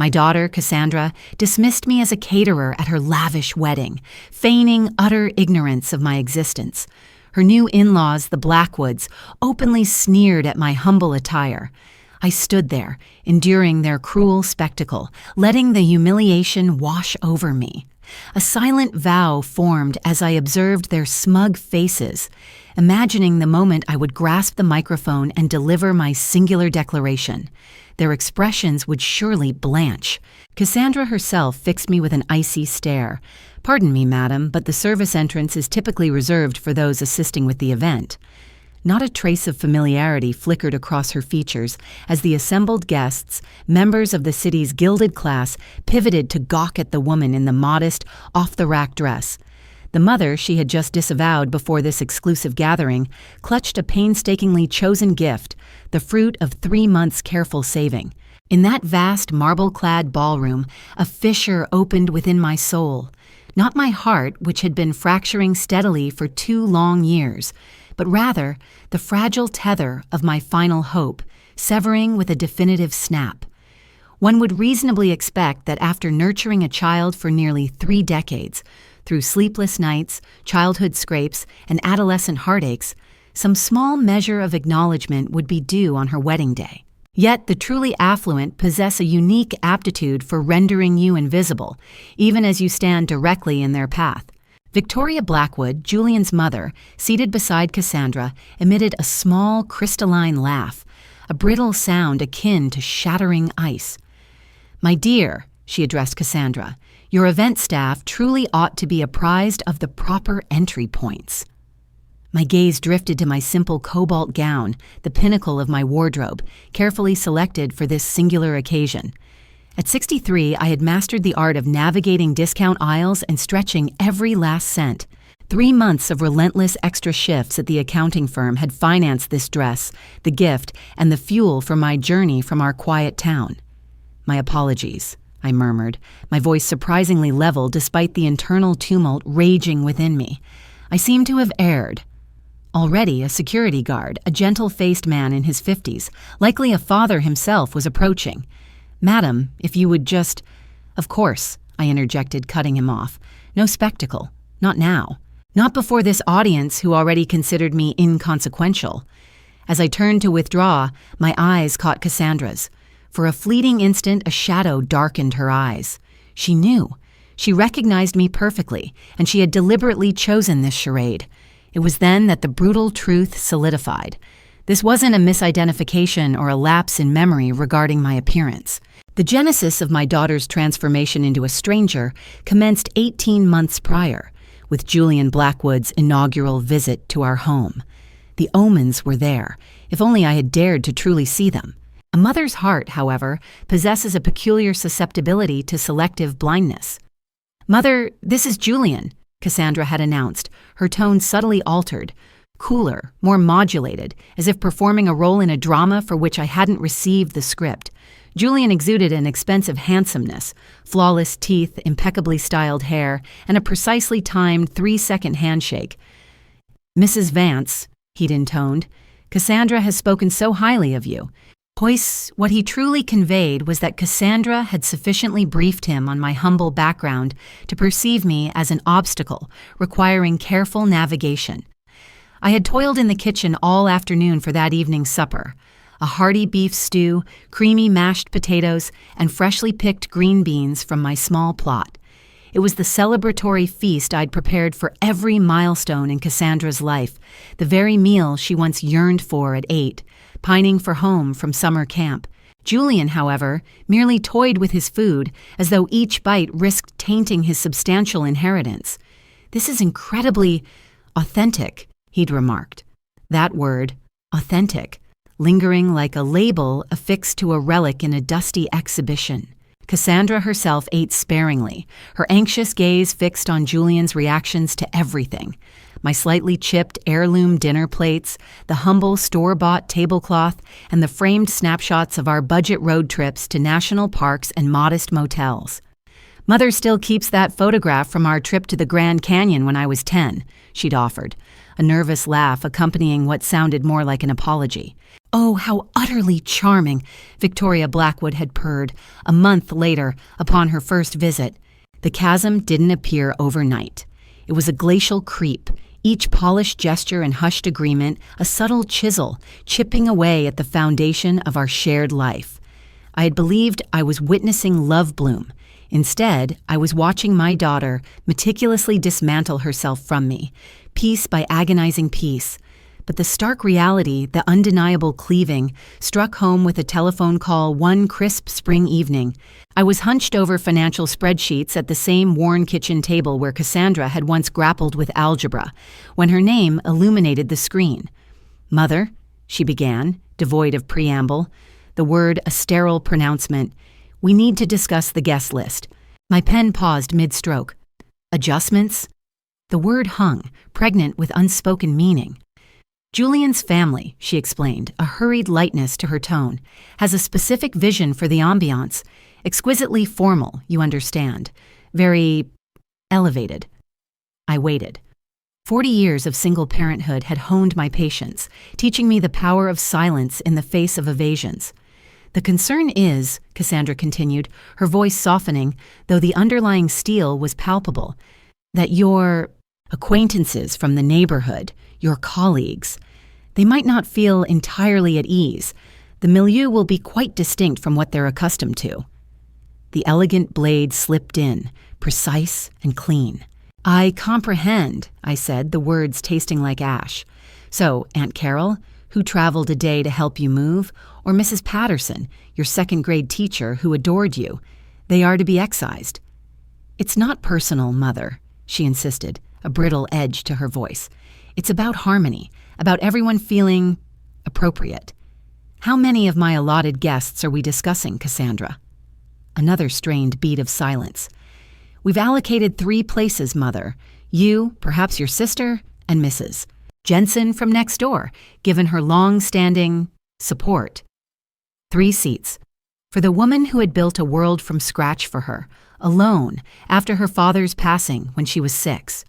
My daughter, Cassandra, dismissed me as a caterer at her lavish wedding, feigning utter ignorance of my existence. Her new in-laws, the Blackwoods, openly sneered at my humble attire. I stood there, enduring their cruel spectacle, letting the humiliation wash over me. A silent vow formed as I observed their smug faces, imagining the moment I would grasp the microphone and deliver my singular declaration. Their expressions would surely blanch. Cassandra herself fixed me with an icy stare. "Pardon me, madam, but the service entrance is typically reserved for those assisting with the event." Not a trace of familiarity flickered across her features as the assembled guests, members of the city's gilded class, pivoted to gawk at the woman in the modest, off-the-rack dress. The mother she had just disavowed before this exclusive gathering clutched a painstakingly chosen gift, the fruit of 3 months' careful saving. In that vast marble-clad ballroom, a fissure opened within my soul. Not my heart, which had been fracturing steadily for 2 long years, but rather the fragile tether of my final hope, severing with a definitive snap. One would reasonably expect that after nurturing a child for nearly 3 decades, through sleepless nights, childhood scrapes, and adolescent heartaches, some small measure of acknowledgement would be due on her wedding day. Yet the truly affluent possess a unique aptitude for rendering you invisible, even as you stand directly in their path. Victoria Blackwood, Julian's mother, seated beside Cassandra, emitted a small, crystalline laugh, a brittle sound akin to shattering ice. "My dear," she addressed Cassandra, "your event staff truly ought to be apprised of the proper entry points." My gaze drifted to my simple cobalt gown, the pinnacle of my wardrobe, carefully selected for this singular occasion. At 63, I had mastered the art of navigating discount aisles and stretching every last cent. 3 months of relentless extra shifts at the accounting firm had financed this dress, the gift, and the fuel for my journey from our quiet town. "My apologies," I murmured, my voice surprisingly level despite the internal tumult raging within me. I seemed to have erred. Already a security guard, a gentle-faced man in his 50s, likely a father himself, was approaching. "Madam, if you would just—" "Of course," I interjected, cutting him off. "No spectacle. Not now. Not before this audience who already considered me inconsequential." As I turned to withdraw, my eyes caught Cassandra's. For a fleeting instant, a shadow darkened her eyes. She knew. She recognized me perfectly, and she had deliberately chosen this charade. It was then that the brutal truth solidified. This wasn't a misidentification or a lapse in memory regarding my appearance. The genesis of my daughter's transformation into a stranger commenced 18 months prior, with Julian Blackwood's inaugural visit to our home. The omens were there, if only I had dared to truly see them. A mother's heart, however, possesses a peculiar susceptibility to selective blindness. "Mother, this is Julian," Cassandra had announced, her tone subtly altered, cooler, more modulated, as if performing a role in a drama for which I hadn't received the script. Julian exuded an expensive handsomeness, flawless teeth, impeccably styled hair, and a precisely timed 3-second handshake. "Mrs. Vance," he'd intoned, "Cassandra has spoken so highly of you." What he truly conveyed was that Cassandra had sufficiently briefed him on my humble background to perceive me as an obstacle requiring careful navigation. I had toiled in the kitchen all afternoon for that evening's supper. A hearty beef stew, creamy mashed potatoes, and freshly picked green beans from my small plot. It was the celebratory feast I'd prepared for every milestone in Cassandra's life, the very meal she once yearned for at 8, pining for home from summer camp. Julian, however, merely toyed with his food as though each bite risked tainting his substantial inheritance. "This is incredibly authentic," he'd remarked. That word, authentic, lingering like a label affixed to a relic in a dusty exhibition. Cassandra herself ate sparingly, her anxious gaze fixed on Julian's reactions to everything. My slightly chipped heirloom dinner plates, the humble store-bought tablecloth, and the framed snapshots of our budget road trips to national parks and modest motels. "Mother still keeps that photograph from our trip to the Grand Canyon when I was 10, she'd offered, a nervous laugh accompanying what sounded more like an apology. Oh, how utterly charming, Victoria Blackwood had purred, a month later, upon her first visit. The chasm didn't appear overnight. It was a glacial creep, each polished gesture and hushed agreement a subtle chisel, chipping away at the foundation of our shared life. I had believed I was witnessing love bloom. Instead, I was watching my daughter meticulously dismantle herself from me, piece by agonizing piece. But the stark reality, the undeniable cleaving, struck home with a telephone call one crisp spring evening. I was hunched over financial spreadsheets at the same worn kitchen table where Cassandra had once grappled with algebra, when her name illuminated the screen. "Mother," she began, devoid of preamble, the word a sterile pronouncement. "We need to discuss the guest list." My pen paused mid-stroke. "Adjustments?" The word hung, pregnant with unspoken meaning. "Julian's family," she explained, a hurried lightness to her tone, "has a specific vision for the ambiance. Exquisitely formal, you understand. Very elevated." I waited. 40 years of single parenthood had honed my patience, teaching me the power of silence in the face of evasions. "The concern is," Cassandra continued, her voice softening, though the underlying steel was palpable, "that your acquaintances from the neighborhood, your colleagues, they might not feel entirely at ease. The milieu will be quite distinct from what they're accustomed to." The elegant blade slipped in, precise and clean. "I comprehend," I said, the words tasting like ash. "So, Aunt Carol, who traveled a day to help you move, or Mrs. Patterson, your second-grade teacher who adored you, they are to be excised." "It's not personal, Mother," she insisted, a brittle edge to her voice. "It's about harmony, about everyone feeling appropriate. How many of my allotted guests are we discussing, Cassandra?" Another strained beat of silence. "We've allocated 3 places, Mother. You, perhaps your sister, and Mrs. Jensen from next door, given her long-standing support. 3 seats. For the woman who had built a world from scratch for her, alone, after her father's passing when she was 6.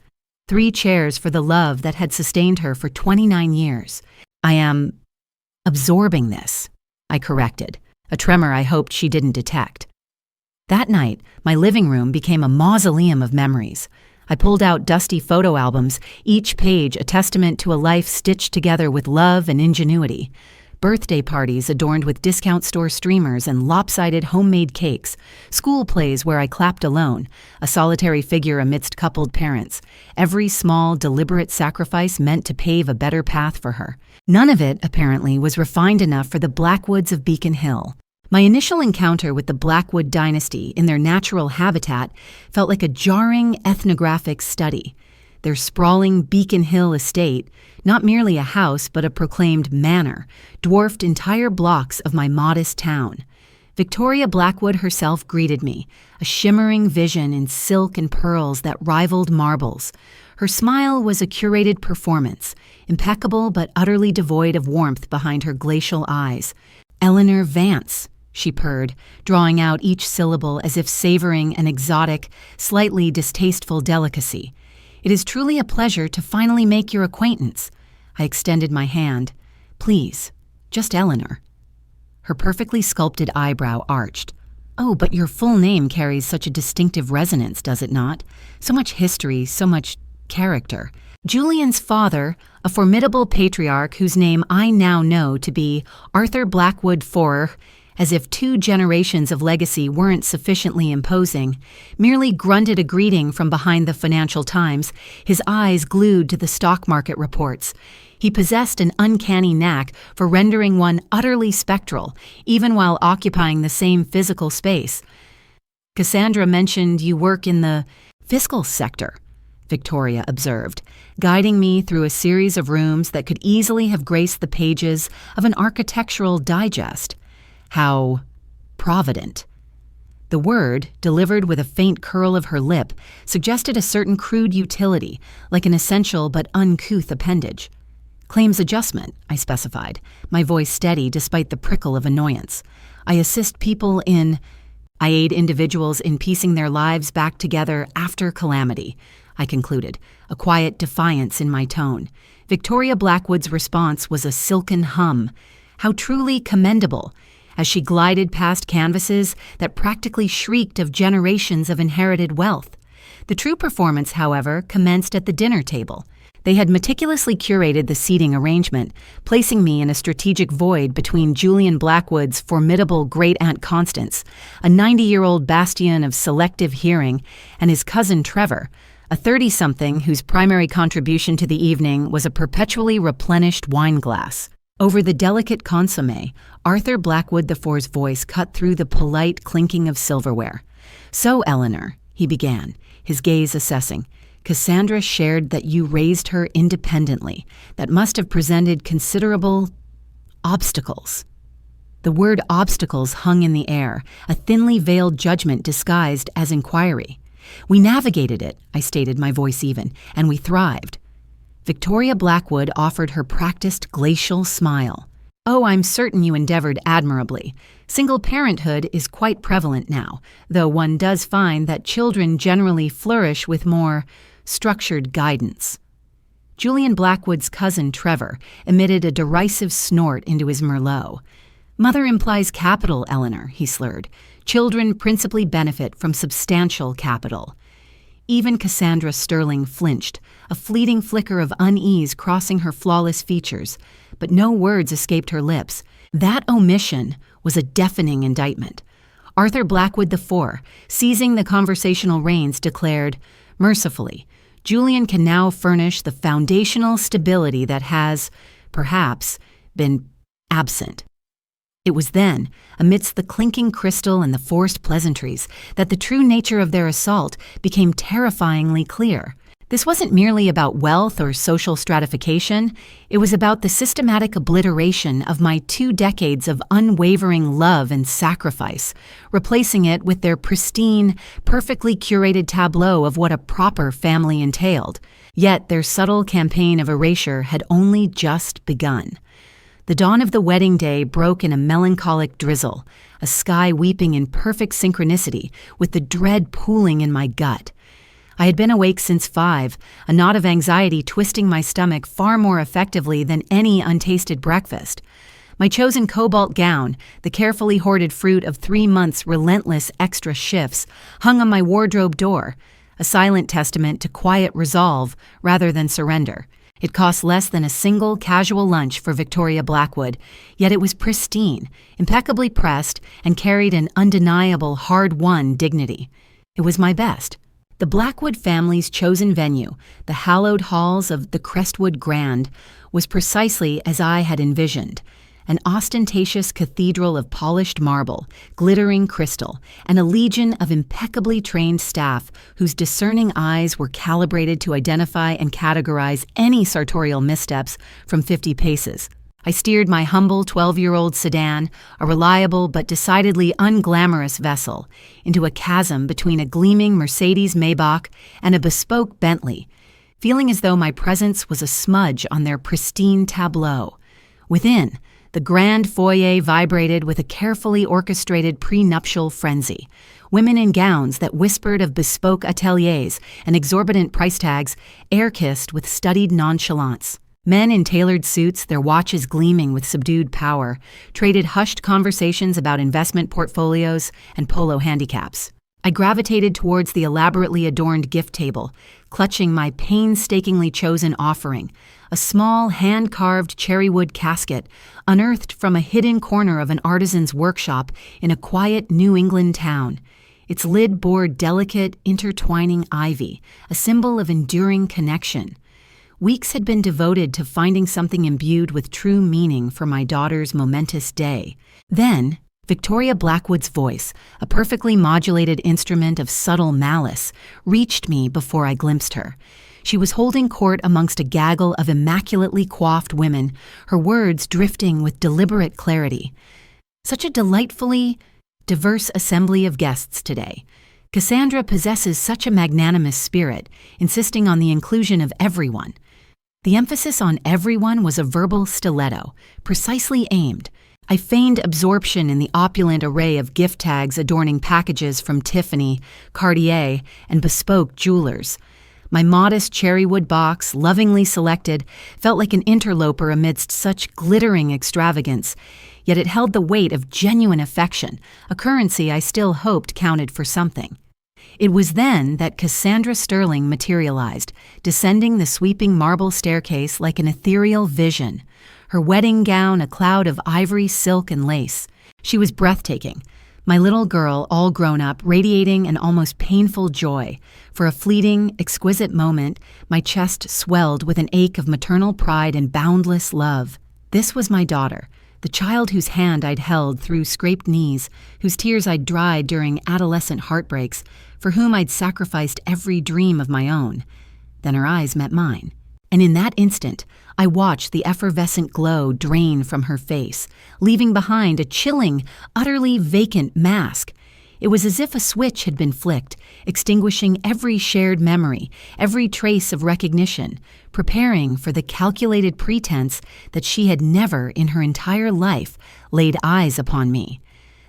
3 chairs for the love that had sustained her for 29 years. I am absorbing this," I corrected, a tremor I hoped she didn't detect. That night, my living room became a mausoleum of memories. I pulled out dusty photo albums, each page a testament to a life stitched together with love and ingenuity. Birthday parties adorned with discount store streamers and lopsided homemade cakes, school plays where I clapped alone, a solitary figure amidst coupled parents, every small, deliberate sacrifice meant to pave a better path for her. None of it, apparently, was refined enough for the Blackwoods of Beacon Hill. My initial encounter with the Blackwood dynasty in their natural habitat felt like a jarring ethnographic study. Their sprawling Beacon Hill estate, not merely a house but a proclaimed manor, dwarfed entire blocks of my modest town. Victoria Blackwood herself greeted me, a shimmering vision in silk and pearls that rivaled marbles. Her smile was a curated performance, impeccable but utterly devoid of warmth behind her glacial eyes. "Eleanor Vance," she purred, drawing out each syllable as if savoring an exotic, slightly distasteful delicacy. "It is truly a pleasure to finally make your acquaintance." I extended my hand. "Please, just Eleanor." Her perfectly sculpted eyebrow arched. "Oh, but your full name carries such a distinctive resonance, does it not? So much history, so much character." Julian's father, a formidable patriarch whose name I now know to be Arthur Blackwood Forer, as if 2 generations of legacy weren't sufficiently imposing, merely grunted a greeting from behind the Financial Times, his eyes glued to the stock market reports. He possessed an uncanny knack for rendering one utterly spectral, even while occupying the same physical space. "Cassandra mentioned you work in the fiscal sector," Victoria observed, guiding me through a series of rooms that could easily have graced the pages of an architectural digest. How provident. The word, delivered with a faint curl of her lip, suggested a certain crude utility, like an essential but uncouth appendage. "Claims adjustment," I specified, my voice steady despite the prickle of annoyance. I aid individuals in piecing their lives back together after calamity," I concluded, a quiet defiance in my tone. Victoria Blackwood's response was a silken hum. How truly commendable, as she glided past canvases that practically shrieked of generations of inherited wealth. The true performance, however, commenced at the dinner table. They had meticulously curated the seating arrangement, placing me in a strategic void between Julian Blackwood's formidable great-aunt Constance, a 90-year-old bastion of selective hearing, and his cousin Trevor, a 30-something whose primary contribution to the evening was a perpetually replenished wine glass. Over the delicate consommé, Arthur Blackwood IV's voice cut through the polite clinking of silverware. "So, Eleanor," he began, his gaze assessing, "Cassandra shared that you raised her independently. That must have presented considerable obstacles." The word obstacles hung in the air, a thinly veiled judgment disguised as inquiry. "We navigated it," I stated, my voice even, "and we thrived." Victoria Blackwood offered her practiced glacial smile. "Oh, I'm certain you endeavored admirably. Single parenthood is quite prevalent now, though one does find that children generally flourish with more structured guidance." Julian Blackwood's cousin Trevor emitted a derisive snort into his Merlot. "Mother implies capital, Eleanor," he slurred. "Children principally benefit from substantial capital." Even Cassandra Sterling flinched, a fleeting flicker of unease crossing her flawless features, but no words escaped her lips. That omission was a deafening indictment. Arthur Blackwood IV, seizing the conversational reins, declared, "Mercifully, Julian can now furnish the foundational stability that has, perhaps, been absent." It was then, amidst the clinking crystal and the forced pleasantries, that the true nature of their assault became terrifyingly clear. This wasn't merely about wealth or social stratification. It was about the systematic obliteration of my 2 decades of unwavering love and sacrifice, replacing it with their pristine, perfectly curated tableau of what a proper family entailed. Yet their subtle campaign of erasure had only just begun. The dawn of the wedding day broke in a melancholic drizzle, a sky weeping in perfect synchronicity with the dread pooling in my gut. I had been awake since 5, a knot of anxiety twisting my stomach far more effectively than any untasted breakfast. My chosen cobalt gown, the carefully hoarded fruit of 3 months' relentless extra shifts, hung on my wardrobe door, a silent testament to quiet resolve rather than surrender. It cost less than a single casual lunch for Victoria Blackwood, yet it was pristine, impeccably pressed, and carried an undeniable hard-won dignity. It was my best. The Blackwood family's chosen venue, the hallowed halls of the Crestwood Grand, was precisely as I had envisioned. An ostentatious cathedral of polished marble, glittering crystal, and a legion of impeccably trained staff whose discerning eyes were calibrated to identify and categorize any sartorial missteps from 50 paces. I steered my humble 12-year-old sedan, a reliable but decidedly unglamorous vessel, into a chasm between a gleaming Mercedes Maybach and a bespoke Bentley, feeling as though my presence was a smudge on their pristine tableau. Within, the grand foyer vibrated with a carefully orchestrated prenuptial frenzy. Women in gowns that whispered of bespoke ateliers and exorbitant price tags air-kissed with studied nonchalance. Men in tailored suits, their watches gleaming with subdued power, traded hushed conversations about investment portfolios and polo handicaps. I gravitated towards the elaborately adorned gift table, clutching my painstakingly chosen offering, a small hand-carved cherrywood casket unearthed from a hidden corner of an artisan's workshop in a quiet New England town. Its lid bore delicate, intertwining ivy, a symbol of enduring connection. Weeks had been devoted to finding something imbued with true meaning for my daughter's momentous day. Then, Victoria Blackwood's voice, a perfectly modulated instrument of subtle malice, reached me before I glimpsed her. She was holding court amongst a gaggle of immaculately coiffed women, her words drifting with deliberate clarity. Such a delightfully diverse assembly of guests today. Cassandra possesses such a magnanimous spirit, insisting on the inclusion of everyone. The emphasis on everyone was a verbal stiletto, precisely aimed. I feigned absorption in the opulent array of gift tags adorning packages from Tiffany, Cartier, and bespoke jewelers. My modest cherrywood box, lovingly selected, felt like an interloper amidst such glittering extravagance, yet it held the weight of genuine affection, a currency I still hoped counted for something. It was then that Cassandra Sterling materialized, descending the sweeping marble staircase like an ethereal vision, her wedding gown a cloud of ivory, silk, and lace. She was breathtaking, my little girl, all grown up, radiating an almost painful joy. For a fleeting, exquisite moment, my chest swelled with an ache of maternal pride and boundless love. This was my daughter, the child whose hand I'd held through scraped knees, whose tears I'd dried during adolescent heartbreaks, for whom I'd sacrificed every dream of my own. Then her eyes met mine, and in that instant, I watched the effervescent glow drain from her face, leaving behind a chilling, utterly vacant mask. It was as if a switch had been flicked, extinguishing every shared memory, every trace of recognition, preparing for the calculated pretense that she had never in her entire life laid eyes upon me.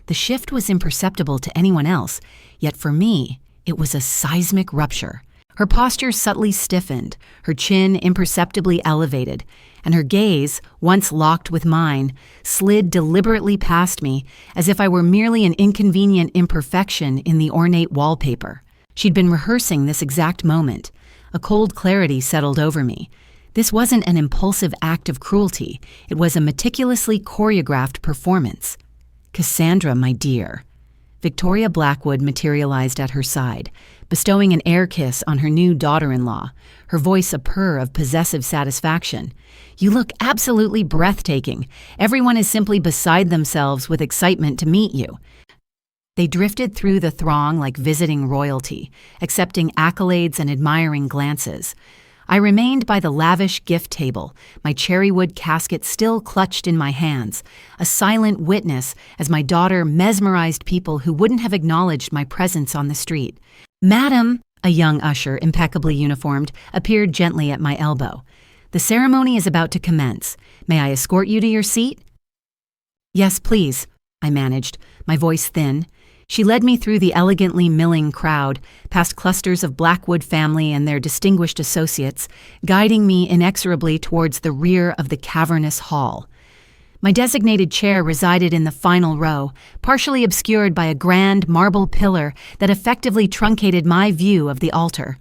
The shift was imperceptible to anyone else, yet for me, it was a seismic rupture. Her posture subtly stiffened, her chin imperceptibly elevated, and her gaze, once locked with mine, slid deliberately past me as if I were merely an inconvenient imperfection in the ornate wallpaper. She'd been rehearsing this exact moment. A cold clarity settled over me. This wasn't an impulsive act of cruelty. It was a meticulously choreographed performance. "Cassandra, my dear." Victoria Blackwood materialized at her side, bestowing an air kiss on her new daughter-in-law, her voice a purr of possessive satisfaction. "You look absolutely breathtaking. Everyone is simply beside themselves with excitement to meet you." They drifted through the throng like visiting royalty, accepting accolades and admiring glances. I remained by the lavish gift table, my cherrywood casket still clutched in my hands, a silent witness as my daughter mesmerized people who wouldn't have acknowledged my presence on the street. "Madam," a young usher, impeccably uniformed, appeared gently at my elbow. "The ceremony is about to commence. May I escort you to your seat?" "Yes, please," I managed, my voice thin. She led me through the elegantly milling crowd, past clusters of Blackwood family and their distinguished associates, guiding me inexorably towards the rear of the cavernous hall. My designated chair resided in the final row, partially obscured by a grand marble pillar that effectively truncated my view of the altar.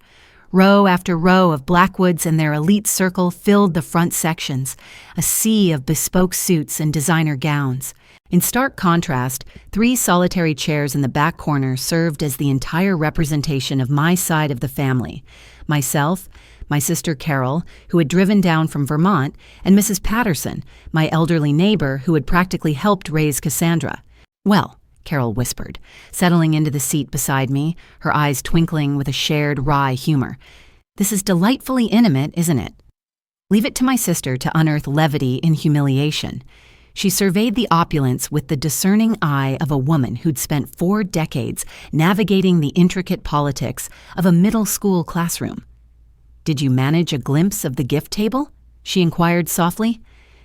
Row after row of Blackwoods and their elite circle filled the front sections, a sea of bespoke suits and designer gowns. In stark contrast, 3 solitary chairs in the back corner served as the entire representation of my side of the family. Myself, my sister Carol, who had driven down from Vermont, and Mrs. Patterson, my elderly neighbor who had practically helped raise Cassandra. "Well," Carol whispered, settling into the seat beside me, her eyes twinkling with a shared wry humor. "This is delightfully intimate, isn't it?" Leave it to my sister to unearth levity in humiliation. She surveyed the opulence with the discerning eye of a woman who'd spent 4 decades navigating the intricate politics of a middle school classroom. "Did you manage a glimpse of the gift table?" she inquired softly.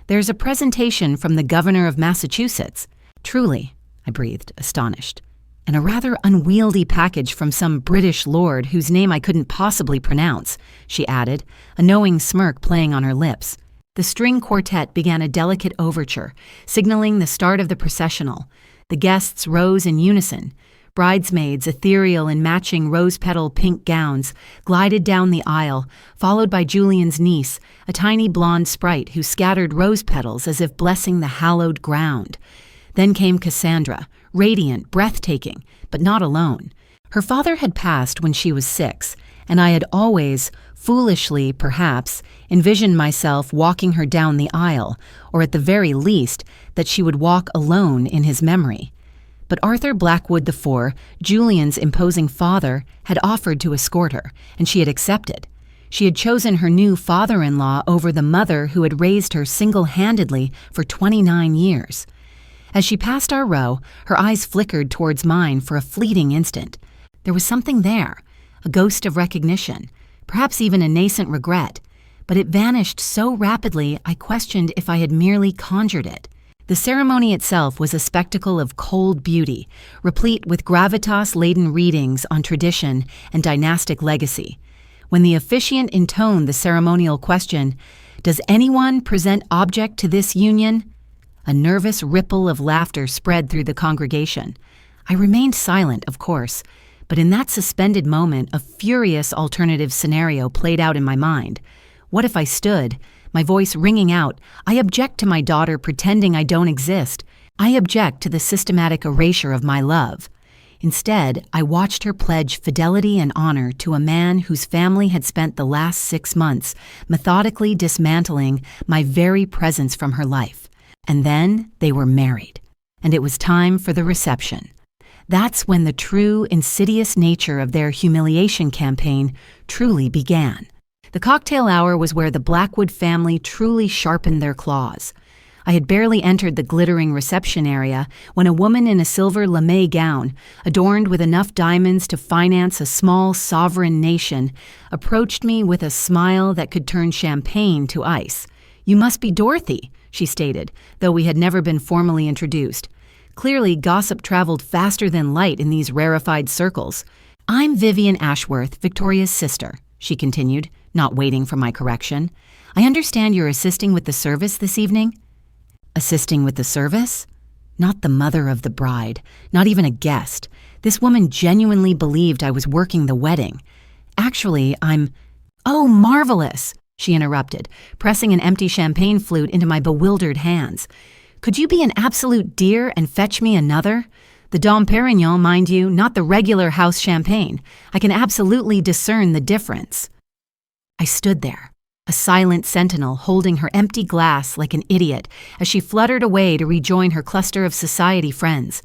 "There's a presentation from the governor of Massachusetts." "Truly," I breathed, astonished. "And a rather unwieldy package from some British lord whose name I couldn't possibly pronounce," she added, a knowing smirk playing on her lips. The string quartet began a delicate overture, signaling the start of the processional. The guests rose in unison. Bridesmaids, ethereal in matching rose-petal pink gowns, glided down the aisle, followed by Julian's niece, a tiny blonde sprite who scattered rose petals as if blessing the hallowed ground. Then came Cassandra, radiant, breathtaking, but not alone. Her father had passed when she was 6, and I had always, foolishly perhaps, envisioned myself walking her down the aisle, or at the very least, that she would walk alone in his memory. But Arthur Blackwood IV, Julian's imposing father, had offered to escort her, and she had accepted. She had chosen her new father-in-law over the mother who had raised her single-handedly for 29 years. As she passed our row, her eyes flickered towards mine for a fleeting instant. There was something there, a ghost of recognition, perhaps even a nascent regret, but it vanished so rapidly I questioned if I had merely conjured it. The ceremony itself was a spectacle of cold beauty, replete with gravitas-laden readings on tradition and dynastic legacy. When the officiant intoned the ceremonial question, "Does anyone present object to this union?" A nervous ripple of laughter spread through the congregation. I remained silent, of course, but in that suspended moment, a furious alternative scenario played out in my mind. What if I stood, my voice ringing out, "I object to my daughter pretending I don't exist. I object to the systematic erasure of my love." Instead, I watched her pledge fidelity and honor to a man whose family had spent the last 6 months methodically dismantling my very presence from her life. And then they were married, and it was time for the reception. That's when the true, insidious nature of their humiliation campaign truly began. The cocktail hour was where the Blackwood family truly sharpened their claws. I had barely entered the glittering reception area when a woman in a silver lame gown, adorned with enough diamonds to finance a small sovereign nation, approached me with a smile that could turn champagne to ice. "You must be Dorothy," she stated, though we had never been formally introduced. Clearly, gossip traveled faster than light in these rarefied circles. "I'm Vivian Ashworth, Victoria's sister," she continued, not waiting for my correction. "I understand you're assisting with the service this evening?" Assisting with the service? Not the mother of the bride, not even a guest. This woman genuinely believed I was working the wedding. "Actually, I'm—" "Oh, marvelous!" she interrupted, pressing an empty champagne flute into my bewildered hands. "Could you be an absolute dear and fetch me another? The Dom Perignon, mind you, not the regular house champagne. I can absolutely discern the difference." I stood there, a silent sentinel holding her empty glass like an idiot as she fluttered away to rejoin her cluster of society friends.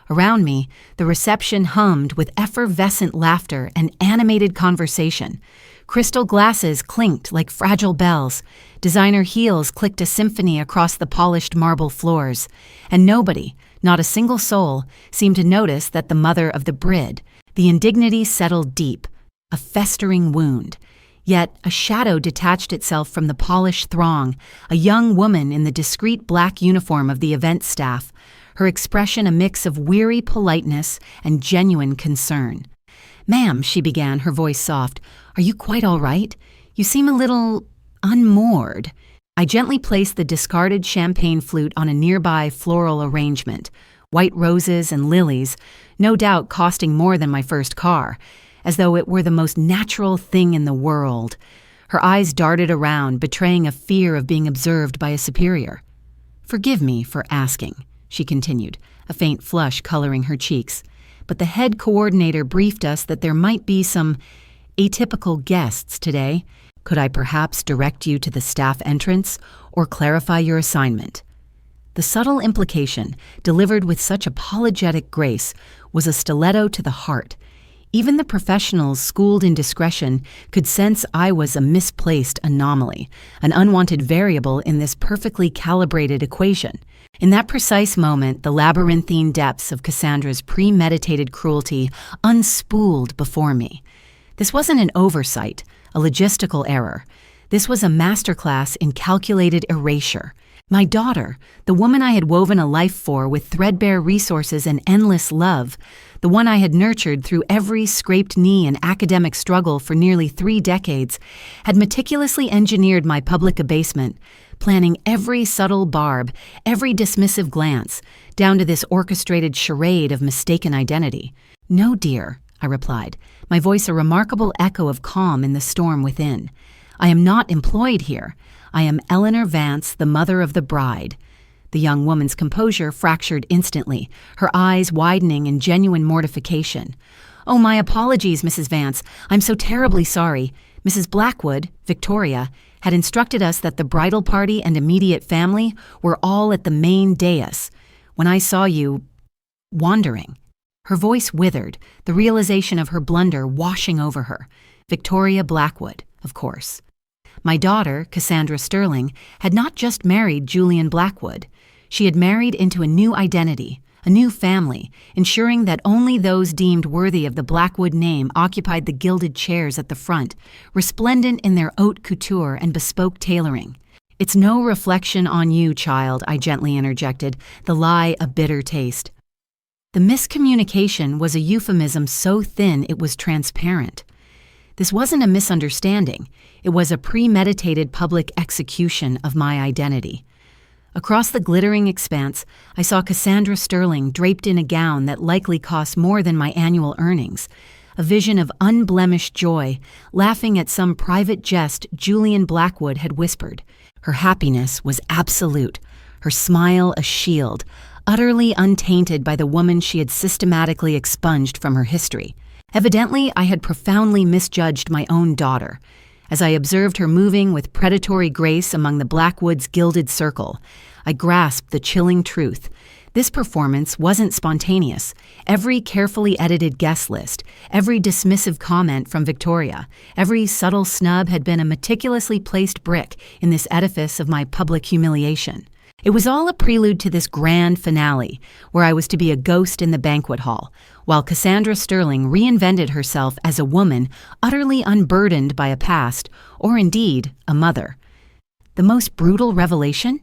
Around me, the reception hummed with effervescent laughter and animated conversation. Crystal glasses clinked like fragile bells. Designer heels clicked a symphony across the polished marble floors. And nobody, not a single soul, seemed to notice that the mother of the bride, the indignity settled deep, a festering wound. Yet a shadow detached itself from the polished throng, a young woman in the discreet black uniform of the event staff, her expression a mix of weary politeness and genuine concern. "Ma'am," she began, her voice soft, "are you quite all right? You seem a little unmoored." I gently placed the discarded champagne flute on a nearby floral arrangement, white roses and lilies, no doubt costing more than my first car, as though it were the most natural thing in the world. Her eyes darted around, betraying a fear of being observed by a superior. "Forgive me for asking," she continued, a faint flush coloring her cheeks, "but the head coordinator briefed us that there might be some atypical guests today. Could I perhaps direct you to the staff entrance or clarify your assignment?" The subtle implication, delivered with such apologetic grace, was a stiletto to the heart. Even the professionals schooled in discretion could sense I was a misplaced anomaly, an unwanted variable in this perfectly calibrated equation. In that precise moment, the labyrinthine depths of Cassandra's premeditated cruelty unspooled before me. This wasn't an oversight, a logistical error. This was a masterclass in calculated erasure. My daughter, the woman I had woven a life for with threadbare resources and endless love, the one I had nurtured through every scraped knee and academic struggle for nearly 3 decades, had meticulously engineered my public abasement, planning every subtle barb, every dismissive glance, down to this orchestrated charade of mistaken identity. "No, dear," I replied, my voice a remarkable echo of calm in the storm within. "I am not employed here. I am Eleanor Vance, the mother of the bride." The young woman's composure fractured instantly, her eyes widening in genuine mortification. "Oh, my apologies, Mrs. Vance. I'm so terribly sorry. Mrs. Blackwood, Victoria, had instructed us that the bridal party and immediate family were all at the main dais. When I saw you wandering." Her voice withered, the realization of her blunder washing over her. Victoria Blackwood, of course. My daughter, Cassandra Sterling, had not just married Julian Blackwood. She had married into a new identity, a new family, ensuring that only those deemed worthy of the Blackwood name occupied the gilded chairs at the front, resplendent in their haute couture and bespoke tailoring. "It's no reflection on you, child," I gently interjected, the lie a bitter taste. The miscommunication was a euphemism so thin it was transparent. This wasn't a misunderstanding. It was a premeditated public execution of my identity. Across the glittering expanse, I saw Cassandra Sterling draped in a gown that likely cost more than my annual earnings, a vision of unblemished joy, laughing at some private jest Julian Blackwood had whispered. Her happiness was absolute, her smile a shield, utterly untainted by the woman she had systematically expunged from her history. Evidently, I had profoundly misjudged my own daughter. As I observed her moving with predatory grace among the Blackwood's gilded circle, I grasped the chilling truth. This performance wasn't spontaneous. Every carefully edited guest list, every dismissive comment from Victoria, every subtle snub had been a meticulously placed brick in this edifice of my public humiliation. It was all a prelude to this grand finale, where I was to be a ghost in the banquet hall, while Cassandra Sterling reinvented herself as a woman utterly unburdened by a past, or indeed, a mother. The most brutal revelation?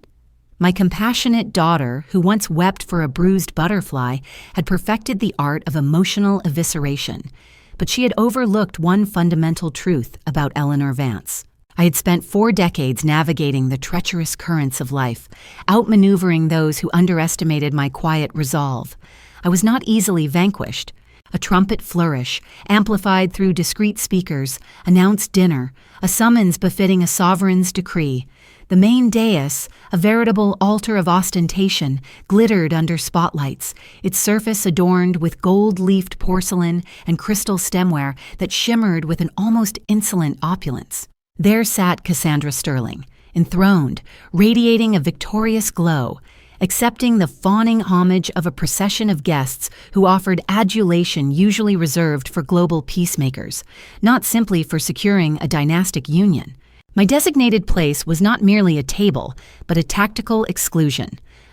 My compassionate daughter, who once wept for a bruised butterfly, had perfected the art of emotional evisceration, but she had overlooked one fundamental truth about Eleanor Vance. I had spent 4 decades navigating the treacherous currents of life, outmaneuvering those who underestimated my quiet resolve. I was not easily vanquished. A trumpet flourish, amplified through discreet speakers, announced dinner, a summons befitting a sovereign's decree. The main dais, a veritable altar of ostentation, glittered under spotlights, its surface adorned with gold-leafed porcelain and crystal stemware that shimmered with an almost insolent opulence. There sat Cassandra Sterling, enthroned, radiating a victorious glow, accepting the fawning homage of a procession of guests who offered adulation usually reserved for global peacemakers, not simply for securing a dynastic union. My designated place was not merely a table, but a tactical exclusion,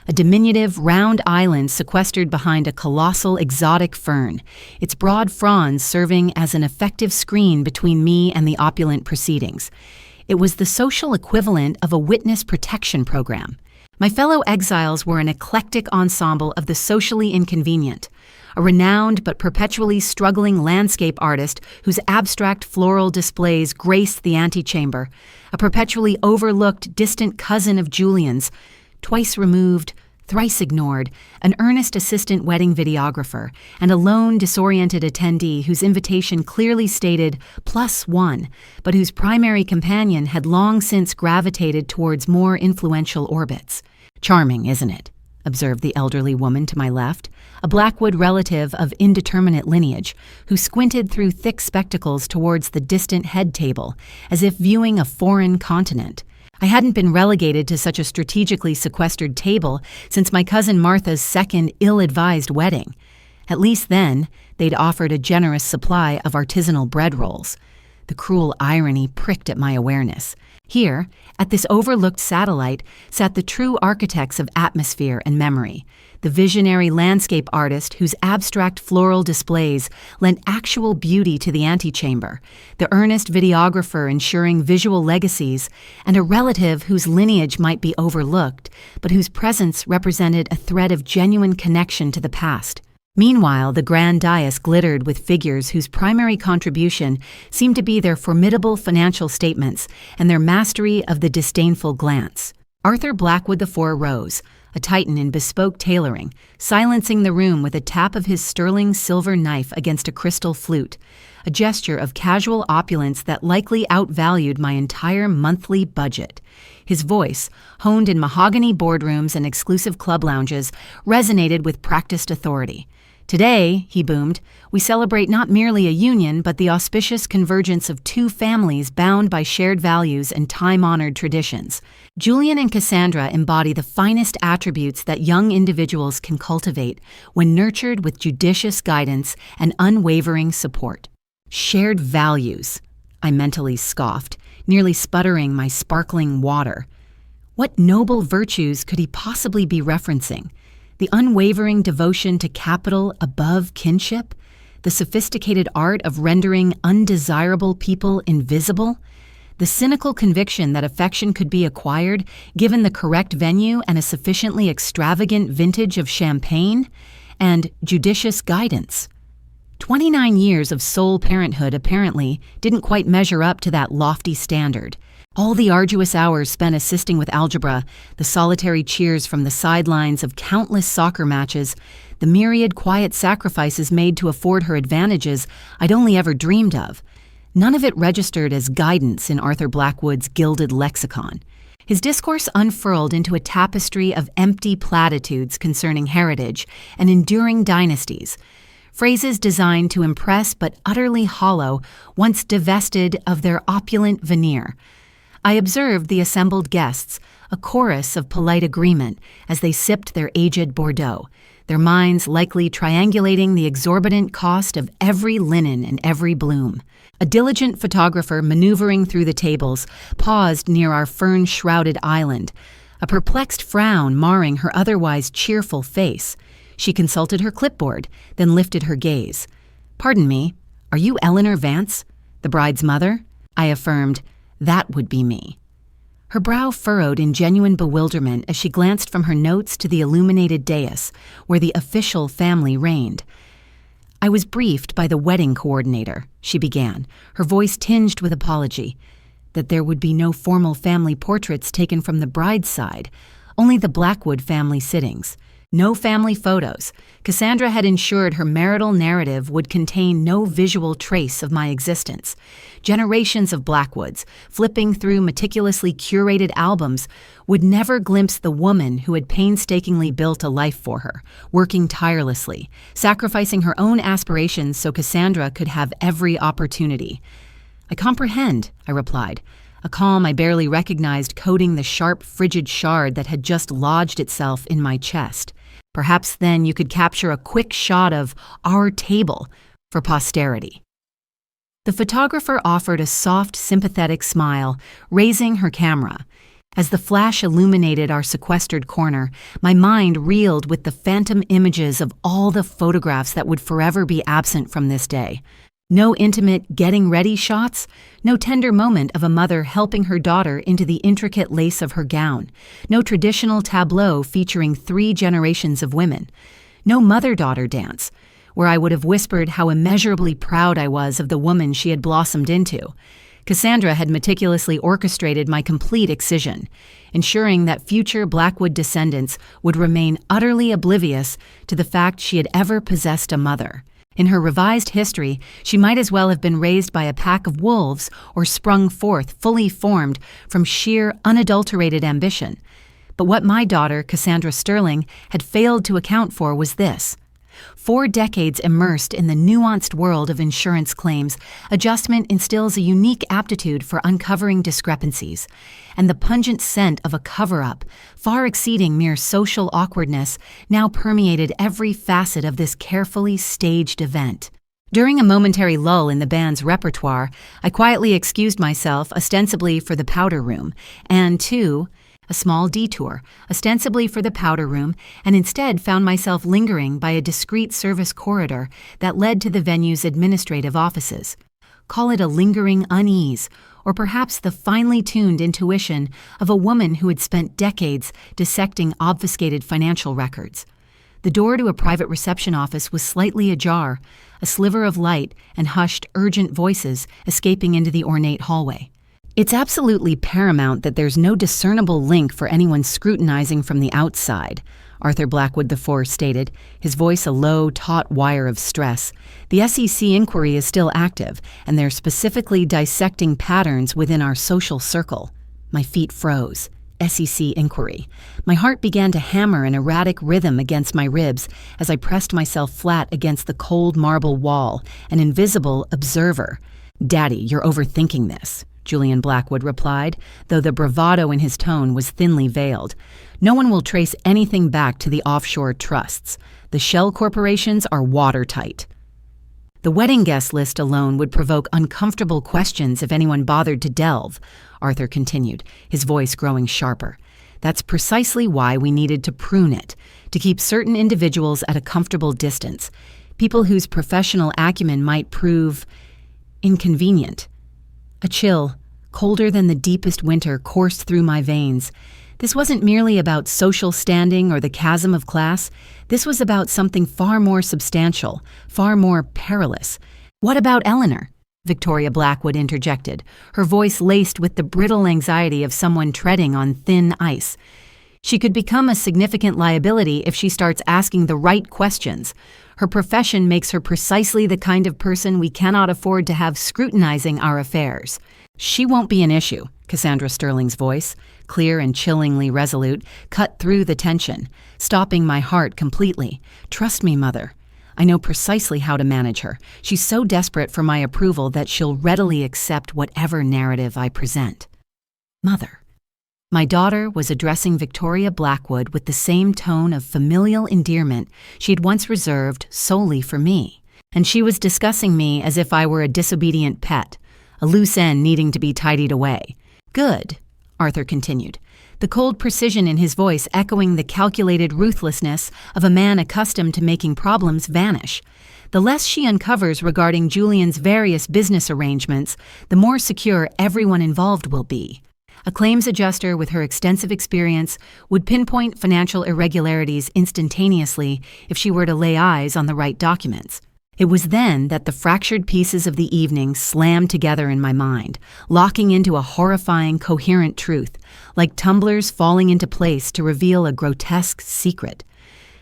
a diminutive round island sequestered behind a colossal exotic fern, its broad fronds serving as an effective screen between me and the opulent proceedings. It was the social equivalent of a witness protection program. My fellow exiles were an eclectic ensemble of the socially inconvenient, a renowned but perpetually struggling landscape artist whose abstract floral displays graced the antechamber, a perpetually overlooked distant cousin of Julian's, twice removed, thrice ignored, an earnest assistant wedding videographer, and a lone, disoriented attendee whose invitation clearly stated +1, but whose primary companion had long since gravitated towards more influential orbits. "Charming, isn't it?" observed the elderly woman to my left, a Blackwood relative of indeterminate lineage, who squinted through thick spectacles towards the distant head table, as if viewing a foreign continent. I hadn't been relegated to such a strategically sequestered table since my cousin Martha's second ill-advised wedding. At least then, they'd offered a generous supply of artisanal bread rolls. The cruel irony pricked at my awareness. Here, at this overlooked satellite, sat the true architects of atmosphere and memory, the visionary landscape artist whose abstract floral displays lent actual beauty to the antechamber, the earnest videographer ensuring visual legacies, and a relative whose lineage might be overlooked, but whose presence represented a thread of genuine connection to the past. Meanwhile, the grand dais glittered with figures whose primary contribution seemed to be their formidable financial statements and their mastery of the disdainful glance. Arthur Blackwood IV rose, a titan in bespoke tailoring, silencing the room with a tap of his sterling silver knife against a crystal flute, a gesture of casual opulence that likely outvalued my entire monthly budget. His voice, honed in mahogany boardrooms and exclusive club lounges, resonated with practiced authority. "Today," he boomed, "we celebrate not merely a union, but the auspicious convergence of 2 families bound by shared values and time-honored traditions. Julian and Cassandra embody the finest attributes that young individuals can cultivate when nurtured with judicious guidance and unwavering support." Shared values, I mentally scoffed, nearly sputtering my sparkling water. What noble virtues could he possibly be referencing? The unwavering devotion to capital above kinship? The sophisticated art of rendering undesirable people invisible? The cynical conviction that affection could be acquired given the correct venue and a sufficiently extravagant vintage of champagne? And judicious guidance? 29 years of sole parenthood apparently didn't quite measure up to that lofty standard. All the arduous hours spent assisting with algebra, the solitary cheers from the sidelines of countless soccer matches, the myriad quiet sacrifices made to afford her advantages I'd only ever dreamed of. None of it registered as guidance in Arthur Blackwood's gilded lexicon. His discourse unfurled into a tapestry of empty platitudes concerning heritage and enduring dynasties, phrases designed to impress but utterly hollow once divested of their opulent veneer. I observed the assembled guests, a chorus of polite agreement, as they sipped their aged Bordeaux, their minds likely triangulating the exorbitant cost of every linen and every bloom. A diligent photographer maneuvering through the tables paused near our fern-shrouded island, a perplexed frown marring her otherwise cheerful face. She consulted her clipboard, then lifted her gaze. "Pardon me, are you Eleanor Vance, the bride's mother?" I affirmed. "That would be me." Her brow furrowed in genuine bewilderment as she glanced from her notes to the illuminated dais, where the official family reigned. "I was briefed by the wedding coordinator," she began, her voice tinged with apology, "that there would be no formal family portraits taken from the bride's side, only the Blackwood family sittings. No family photos. Cassandra had ensured her marital narrative would contain no visual trace of my existence. Generations of Blackwoods, flipping through meticulously curated albums, would never glimpse the woman who had painstakingly built a life for her, working tirelessly, sacrificing her own aspirations so Cassandra could have every opportunity." "I comprehend," I replied, a calm I barely recognized coating the sharp, frigid shard that had just lodged itself in my chest. "Perhaps then you could capture a quick shot of our table for posterity." The photographer offered a soft, sympathetic smile, raising her camera. As the flash illuminated our sequestered corner, my mind reeled with the phantom images of all the photographs that would forever be absent from this day. No intimate getting-ready shots, no tender moment of a mother helping her daughter into the intricate lace of her gown, no traditional tableau featuring 3 generations of women, no mother-daughter dance, where I would have whispered how immeasurably proud I was of the woman she had blossomed into. Cassandra had meticulously orchestrated my complete excision, ensuring that future Blackwood descendants would remain utterly oblivious to the fact she had ever possessed a mother. In her revised history, she might as well have been raised by a pack of wolves or sprung forth fully formed from sheer, unadulterated ambition. But what my daughter, Cassandra Sterling, had failed to account for was this. 4 decades immersed in the nuanced world of insurance claims, adjustment instills a unique aptitude for uncovering discrepancies, and the pungent scent of a cover-up, far exceeding mere social awkwardness, now permeated every facet of this carefully staged event. During a momentary lull in the band's repertoire, I quietly excused myself ostensibly for the powder room, and a small detour, ostensibly for the powder room, and instead found myself lingering by a discreet service corridor that led to the venue's administrative offices. Call it a lingering unease, or perhaps the finely tuned intuition of a woman who had spent decades dissecting obfuscated financial records. The door to a private reception office was slightly ajar, a sliver of light and hushed, urgent voices escaping into the ornate hallway. "It's absolutely paramount that there's no discernible link for anyone scrutinizing from the outside," Arthur Blackwood IV stated, his voice a low, taut wire of stress. "The SEC inquiry is still active, and they're specifically dissecting patterns within our social circle." My feet froze. SEC inquiry. My heart began to hammer an erratic rhythm against my ribs as I pressed myself flat against the cold marble wall, an invisible observer. "Daddy, you're overthinking this," Julian Blackwood replied, though the bravado in his tone was thinly veiled. "No one will trace anything back to the offshore trusts. The shell corporations are watertight." "The wedding guest list alone would provoke uncomfortable questions if anyone bothered to delve," Arthur continued, his voice growing sharper. "That's precisely why we needed to prune it, to keep certain individuals at a comfortable distance, people whose professional acumen might prove inconvenient." A chill, colder than the deepest winter, coursed through my veins. This wasn't merely about social standing or the chasm of class. This was about something far more substantial, far more perilous. "What about Eleanor?" Victoria Blackwood interjected, her voice laced with the brittle anxiety of someone treading on thin ice. "She could become a significant liability if she starts asking the right questions. Her profession makes her precisely the kind of person we cannot afford to have scrutinizing our affairs." "She won't be an issue," Cassandra Sterling's voice, clear and chillingly resolute, cut through the tension, stopping my heart completely. "Trust me, Mother. I know precisely how to manage her. She's so desperate for my approval that she'll readily accept whatever narrative I present." "Mother." My daughter was addressing Victoria Blackwood with the same tone of familial endearment she had once reserved solely for me, and she was discussing me as if I were a disobedient pet, a loose end needing to be tidied away. "Good," Arthur continued, the cold precision in his voice echoing the calculated ruthlessness of a man accustomed to making problems vanish. "The less she uncovers regarding Julian's various business arrangements, the more secure everyone involved will be. A claims adjuster with her extensive experience would pinpoint financial irregularities instantaneously if she were to lay eyes on the right documents." It was then that the fractured pieces of the evening slammed together in my mind, locking into a horrifying, coherent truth, like tumblers falling into place to reveal a grotesque secret.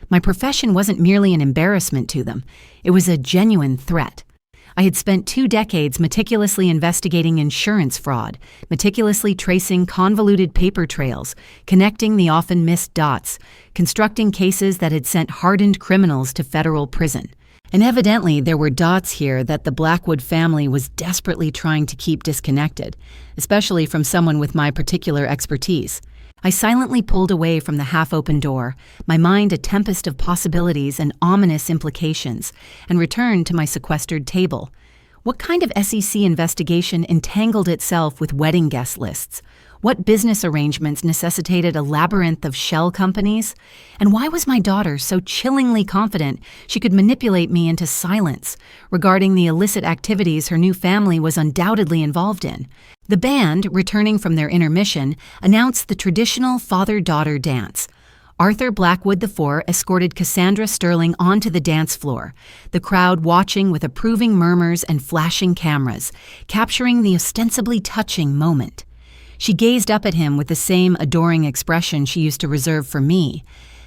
My profession wasn't merely an embarrassment to them, it was a genuine threat. I had spent 2 decades meticulously investigating insurance fraud, meticulously tracing convoluted paper trails, connecting the often missed dots, constructing cases that had sent hardened criminals to federal prison. And evidently there were dots here that the Blackwood family was desperately trying to keep disconnected, especially from someone with my particular expertise. I silently pulled away from the half-open door, my mind a tempest of possibilities and ominous implications, and returned to my sequestered table. What kind of SEC investigation entangled itself with wedding guest lists? What business arrangements necessitated a labyrinth of shell companies? And why was my daughter so chillingly confident she could manipulate me into silence regarding the illicit activities her new family was undoubtedly involved in? The band, returning from their intermission, announced the traditional father-daughter dance. Arthur Blackwood IV escorted Cassandra Sterling onto the dance floor, the crowd watching with approving murmurs and flashing cameras, capturing the ostensibly touching moment. She gazed up at him with the same adoring expression she used to reserve for me,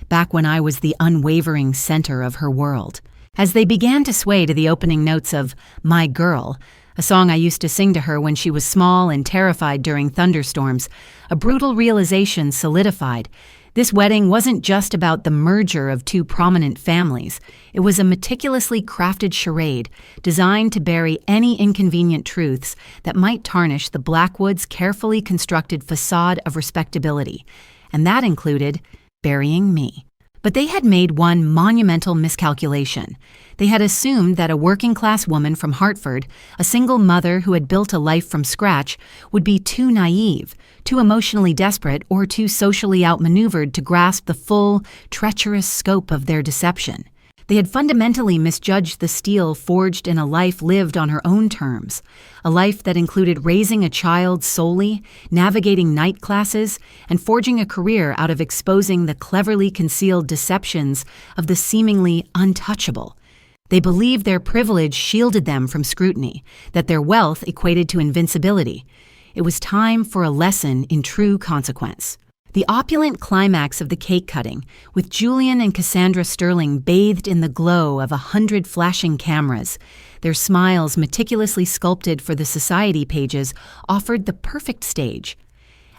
back when I was the unwavering center of her world. As they began to sway to the opening notes of "My Girl," a song I used to sing to her when she was small and terrified during thunderstorms, a brutal realization solidified. This wedding wasn't just about the merger of 2 prominent families. It was a meticulously crafted charade designed to bury any inconvenient truths that might tarnish the Blackwoods' carefully constructed facade of respectability. And that included burying me. But they had made one monumental miscalculation. They had assumed that a working-class woman from Hartford, a single mother who had built a life from scratch, would be too naive, too emotionally desperate, or too socially outmaneuvered to grasp the full, treacherous scope of their deception. They had fundamentally misjudged the steel forged in a life lived on her own terms, a life that included raising a child solely, navigating night classes, and forging a career out of exposing the cleverly concealed deceptions of the seemingly untouchable. They believed their privilege shielded them from scrutiny, that their wealth equated to invincibility. It was time for a lesson in true consequence. The opulent climax of the cake cutting, with Julian and Cassandra Sterling bathed in the glow of 100 flashing cameras, their smiles meticulously sculpted for the society pages, offered the perfect stage.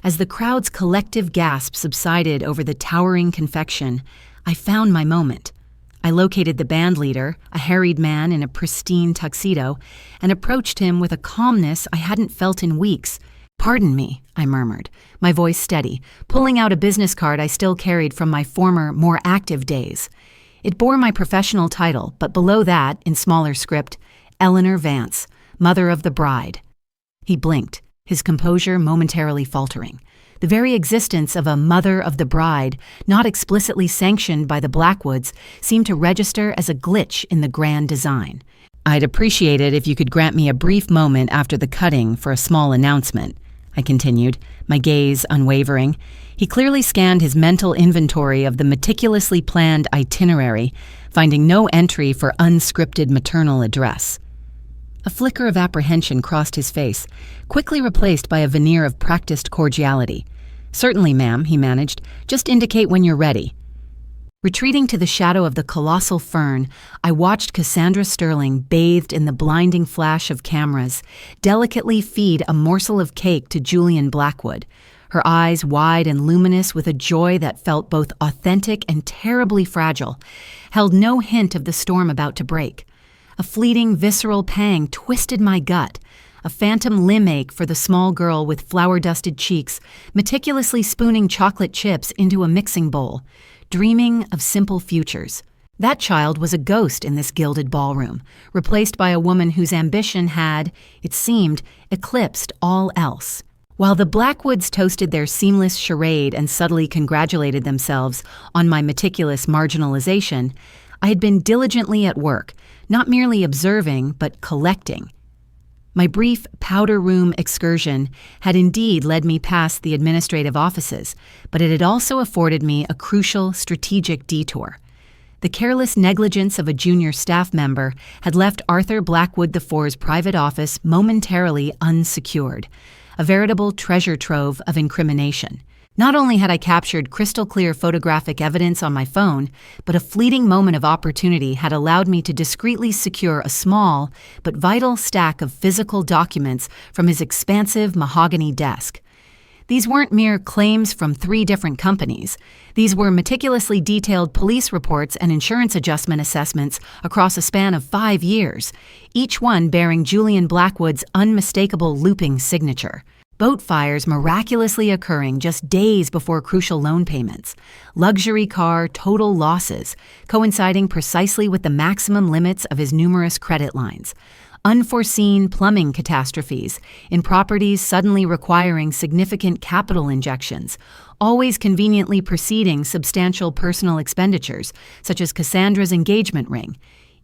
As the crowd's collective gasp subsided over the towering confection, I found my moment. I located the band leader, a harried man in a pristine tuxedo, and approached him with a calmness I hadn't felt in weeks. "Pardon me," I murmured, my voice steady, pulling out a business card I still carried from my former, more active days. It bore my professional title, but below that, in smaller script, Eleanor Vance, mother of the bride. He blinked, his composure momentarily faltering. The very existence of a mother of the bride, not explicitly sanctioned by the Blackwoods, seemed to register as a glitch in the grand design. "I'd appreciate it if you could grant me a brief moment after the cutting for a small announcement," I continued, my gaze unwavering. He clearly scanned his mental inventory of the meticulously planned itinerary, finding no entry for unscripted maternal address. A flicker of apprehension crossed his face, quickly replaced by a veneer of practiced cordiality. "Certainly, ma'am," he managed. "Just indicate when you're ready." Retreating to the shadow of the colossal fern, I watched Cassandra Sterling, bathed in the blinding flash of cameras, delicately feed a morsel of cake to Julian Blackwood, her eyes wide and luminous with a joy that felt both authentic and terribly fragile, held no hint of the storm about to break. A fleeting, visceral pang twisted my gut, a phantom limb ache for the small girl with flour-dusted cheeks, meticulously spooning chocolate chips into a mixing bowl, dreaming of simple futures. That child was a ghost in this gilded ballroom, replaced by a woman whose ambition had, it seemed, eclipsed all else. While the Blackwoods toasted their seamless charade and subtly congratulated themselves on my meticulous marginalization, I had been diligently at work, not merely observing, but collecting. My brief powder room excursion had indeed led me past the administrative offices, but it had also afforded me a crucial strategic detour. The careless negligence of a junior staff member had left Arthur Blackwood IV's private office momentarily unsecured, a veritable treasure trove of incrimination. Not only had I captured crystal-clear photographic evidence on my phone, but a fleeting moment of opportunity had allowed me to discreetly secure a small but vital stack of physical documents from his expansive mahogany desk. These weren't mere claims from 3 different companies. These were meticulously detailed police reports and insurance adjustment assessments across a span of 5 years, each one bearing Julian Blackwood's unmistakable looping signature. Boat fires miraculously occurring just days before crucial loan payments, luxury car total losses coinciding precisely with the maximum limits of his numerous credit lines, unforeseen plumbing catastrophes in properties suddenly requiring significant capital injections, always conveniently preceding substantial personal expenditures such as Cassandra's engagement ring.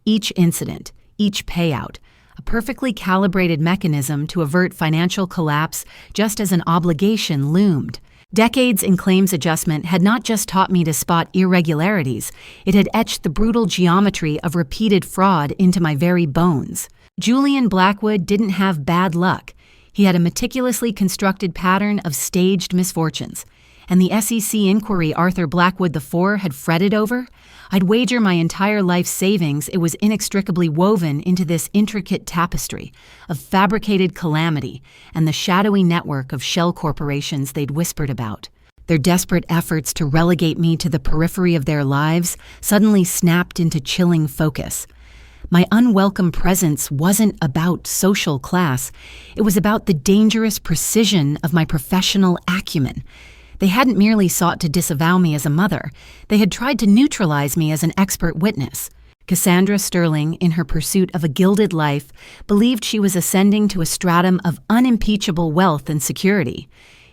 Each incident, each payout, a perfectly calibrated mechanism to avert financial collapse just as an obligation loomed. Decades in claims adjustment had not just taught me to spot irregularities, it had etched the brutal geometry of repeated fraud into my very bones. Julian Blackwood didn't have bad luck. He had a meticulously constructed pattern of staged misfortunes. And the SEC inquiry Arthur Blackwood IV had fretted over? I'd wager my entire life savings it was inextricably woven into this intricate tapestry of fabricated calamity and the shadowy network of shell corporations they'd whispered about. Their desperate efforts to relegate me to the periphery of their lives suddenly snapped into chilling focus. My unwelcome presence wasn't about social class. It was about the dangerous precision of my professional acumen. They hadn't merely sought to disavow me as a mother. They had tried to neutralize me as an expert witness. Cassandra Sterling, in her pursuit of a gilded life, believed she was ascending to a stratum of unimpeachable wealth and security.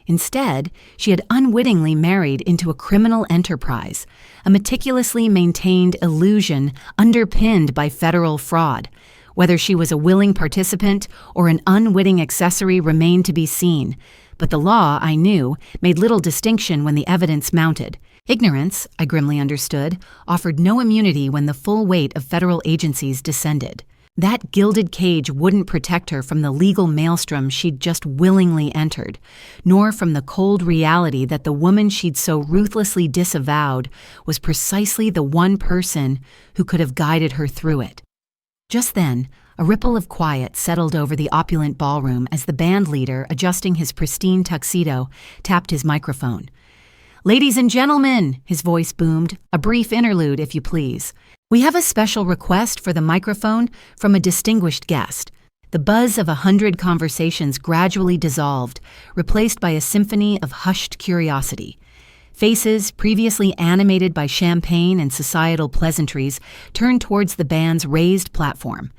Instead, she had unwittingly married into a criminal enterprise, a meticulously maintained illusion underpinned by federal fraud. Whether she was a willing participant or an unwitting accessory remained to be seen, but the law, I knew, made little distinction when the evidence mounted. Ignorance, I grimly understood, offered no immunity when the full weight of federal agencies descended. That gilded cage wouldn't protect her from the legal maelstrom she'd just willingly entered, nor from the cold reality that the woman she'd so ruthlessly disavowed was precisely the one person who could have guided her through it. Just then, a ripple of quiet settled over the opulent ballroom as the band leader, adjusting his pristine tuxedo, tapped his microphone. "Ladies and gentlemen," his voice boomed, "a brief interlude, if you please. We have a special request for the microphone from a distinguished guest." The buzz of 100 conversations gradually dissolved, replaced by a symphony of hushed curiosity. Faces, previously animated by champagne and societal pleasantries, turned towards the band's raised platform.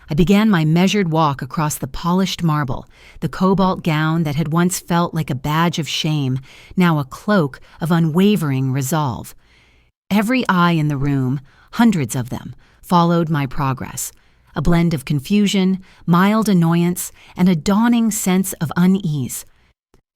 I began my measured walk across the polished marble, the cobalt gown that had once felt like a badge of shame, now a cloak of unwavering resolve. Every eye in the room, hundreds of them, followed my progress, a blend of confusion, mild annoyance, and a dawning sense of unease.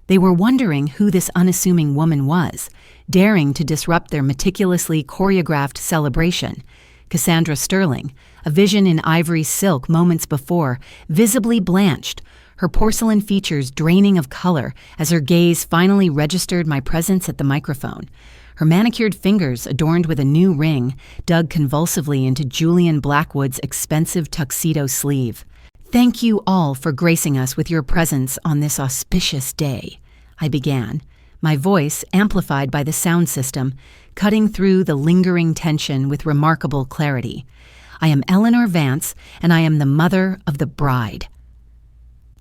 They were wondering who this unassuming woman was, daring to disrupt their meticulously choreographed celebration. Cassandra Sterling, a vision in ivory silk moments before, visibly blanched, her porcelain features draining of color as her gaze finally registered my presence at the microphone. Her manicured fingers, adorned with a new ring, dug convulsively into Julian Blackwood's expensive tuxedo sleeve. "Thank you all for gracing us with your presence on this auspicious day," I began, my voice amplified by the sound system, cutting through the lingering tension with remarkable clarity. "I am Eleanor Vance, and I am the mother of the bride."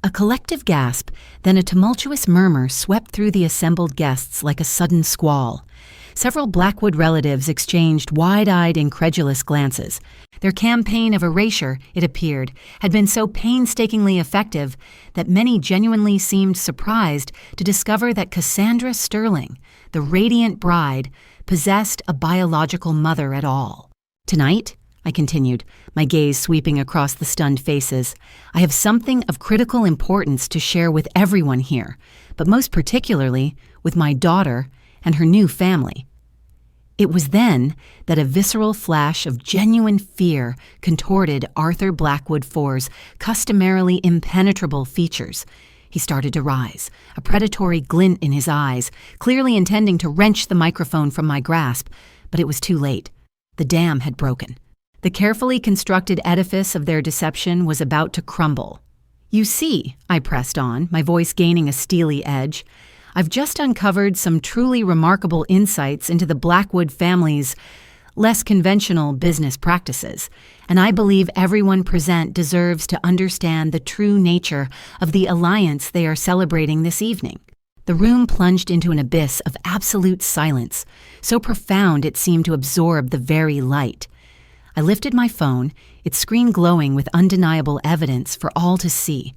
A collective gasp, then a tumultuous murmur swept through the assembled guests like a sudden squall. Several Blackwood relatives exchanged wide-eyed, incredulous glances. Their campaign of erasure, it appeared, had been so painstakingly effective that many genuinely seemed surprised to discover that Cassandra Sterling, the radiant bride, possessed a biological mother at all. "Tonight," I continued, my gaze sweeping across the stunned faces, "I have something of critical importance to share with everyone here, but most particularly with my daughter and her new family." It was then that a visceral flash of genuine fear contorted Arthur Blackwood IV's customarily impenetrable features. He started to rise, a predatory glint in his eyes, clearly intending to wrench the microphone from my grasp, but it was too late. The dam had broken. The carefully constructed edifice of their deception was about to crumble. "You see," I pressed on, my voice gaining a steely edge, "I've just uncovered some truly remarkable insights into the Blackwood family's less conventional business practices, and I believe everyone present deserves to understand the true nature of the alliance they are celebrating this evening." The room plunged into an abyss of absolute silence, so profound it seemed to absorb the very light. I lifted my phone, its screen glowing with undeniable evidence for all to see.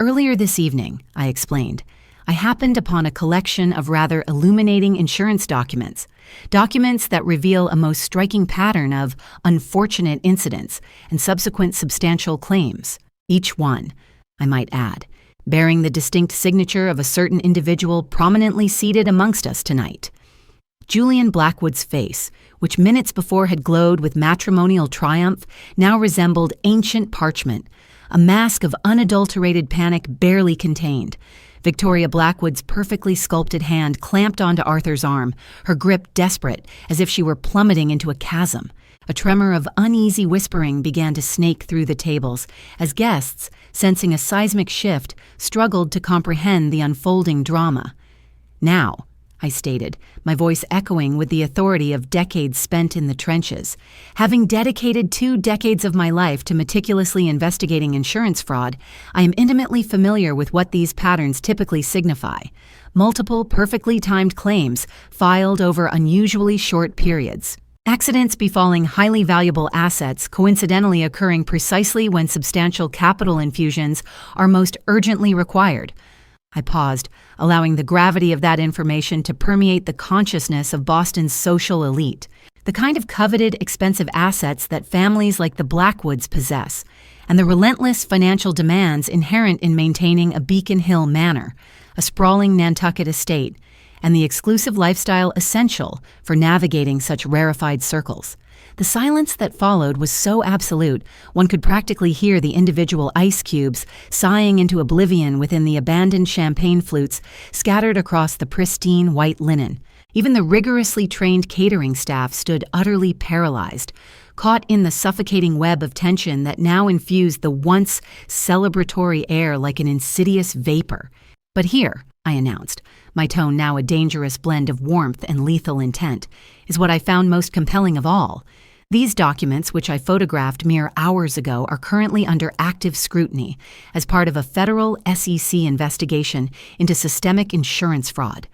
"Earlier this evening," I explained, "I happened upon a collection of rather illuminating insurance documents that reveal a most striking pattern of unfortunate incidents and subsequent substantial claims, each one, I might add, bearing the distinct signature of a certain individual prominently seated amongst us tonight." Julian Blackwood's face, which minutes before had glowed with matrimonial triumph, now resembled ancient parchment, a mask of unadulterated panic barely contained. Victoria Blackwood's perfectly sculpted hand clamped onto Arthur's arm, her grip desperate, as if she were plummeting into a chasm. A tremor of uneasy whispering began to snake through the tables, as guests, sensing a seismic shift, struggled to comprehend the unfolding drama. "Now," I stated, my voice echoing with the authority of decades spent in the trenches. "Having dedicated 2 decades of my life to meticulously investigating insurance fraud, I am intimately familiar with what these patterns typically signify. Multiple, perfectly timed claims filed over unusually short periods. Accidents befalling highly valuable assets coincidentally occurring precisely when substantial capital infusions are most urgently required." I paused, allowing the gravity of that information to permeate the consciousness of Boston's social elite. The kind of coveted, expensive assets that families like the Blackwoods possess, and the relentless financial demands inherent in maintaining a Beacon Hill manor, a sprawling Nantucket estate, and the exclusive lifestyle essential for navigating such rarefied circles. The silence that followed was so absolute, one could practically hear the individual ice cubes sighing into oblivion within the abandoned champagne flutes scattered across the pristine white linen. Even the rigorously trained catering staff stood utterly paralyzed, caught in the suffocating web of tension that now infused the once celebratory air like an insidious vapor. "But here," I announced, my tone now a dangerous blend of warmth and lethal intent, "is what I found most compelling of all. These documents, which I photographed mere hours ago, are currently under active scrutiny as part of a federal SEC investigation into systemic insurance fraud,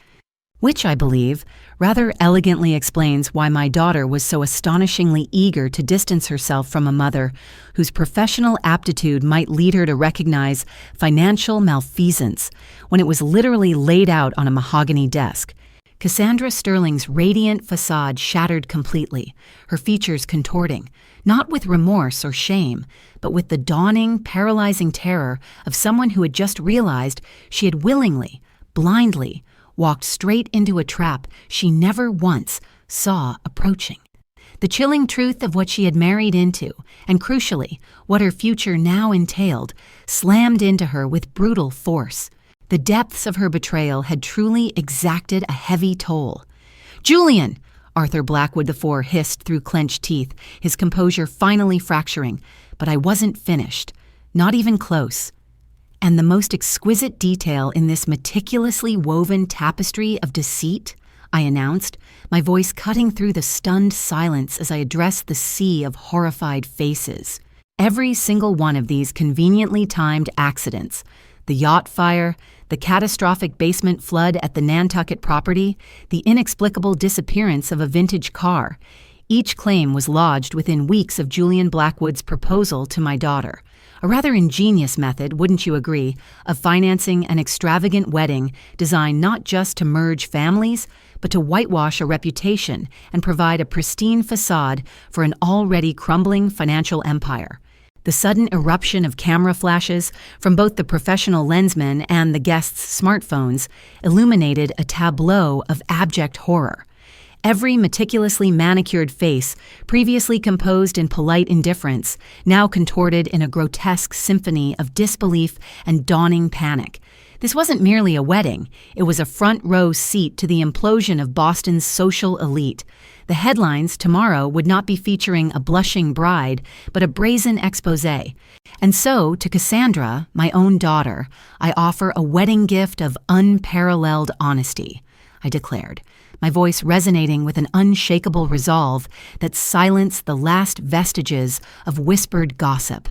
which I believe rather elegantly explains why my daughter was so astonishingly eager to distance herself from a mother whose professional aptitude might lead her to recognize financial malfeasance when it was literally laid out on a mahogany desk." Cassandra Sterling's radiant facade shattered completely, her features contorting, not with remorse or shame, but with the dawning, paralyzing terror of someone who had just realized she had willingly, blindly walked straight into a trap she never once saw approaching. The chilling truth of what she had married into, and crucially, what her future now entailed, slammed into her with brutal force. The depths of her betrayal had truly exacted a heavy toll. "Julian!" Arthur Blackwood IV hissed through clenched teeth, his composure finally fracturing. But I wasn't finished. Not even close. And the most exquisite detail in this meticulously woven tapestry of deceit, I announced, my voice cutting through the stunned silence as I addressed the sea of horrified faces. Every single one of these conveniently timed accidents, the yacht fire, the catastrophic basement flood at the Nantucket property, the inexplicable disappearance of a vintage car, each claim was lodged within weeks of Julian Blackwood's proposal to my daughter. A rather ingenious method, wouldn't you agree, of financing an extravagant wedding designed not just to merge families, but to whitewash a reputation and provide a pristine facade for an already crumbling financial empire. The sudden eruption of camera flashes from both the professional lensmen and the guests' smartphones illuminated a tableau of abject horror. Every meticulously manicured face, previously composed in polite indifference, now contorted in a grotesque symphony of disbelief and dawning panic. This wasn't merely a wedding, it was a front-row seat to the implosion of Boston's social elite. The headlines tomorrow would not be featuring a blushing bride, but a brazen exposé. And so, to Cassandra, my own daughter, I offer a wedding gift of unparalleled honesty, I declared, my voice resonating with an unshakable resolve that silenced the last vestiges of whispered gossip.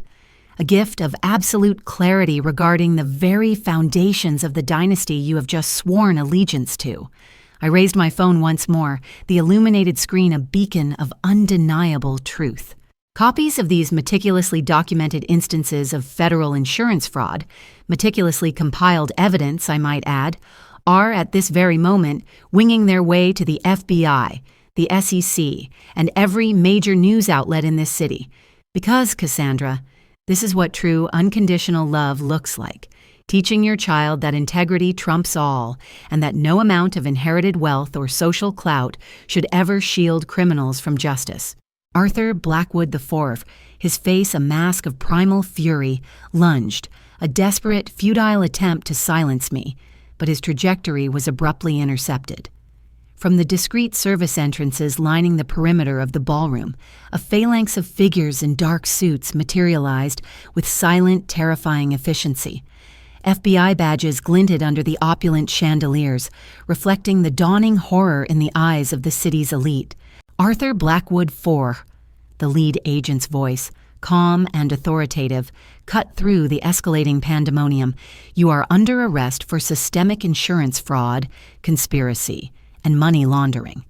A gift of absolute clarity regarding the very foundations of the dynasty you have just sworn allegiance to. I raised my phone once more, the illuminated screen a beacon of undeniable truth. Copies of these meticulously documented instances of federal insurance fraud, meticulously compiled evidence, I might add, are at this very moment winging their way to the FBI, the SEC, and every major news outlet in this city. Because, Cassandra, this is what true unconditional love looks like, teaching your child that integrity trumps all, and that no amount of inherited wealth or social clout should ever shield criminals from justice. Arthur Blackwood IV, his face a mask of primal fury, lunged, a desperate, futile attempt to silence me, but his trajectory was abruptly intercepted. From the discreet service entrances lining the perimeter of the ballroom, a phalanx of figures in dark suits materialized with silent, terrifying efficiency. FBI badges glinted under the opulent chandeliers, reflecting the dawning horror in the eyes of the city's elite. Arthur Blackwood IV, the lead agent's voice, calm and authoritative, cut through the escalating pandemonium. You are under arrest for systemic insurance fraud, conspiracy, and money laundering.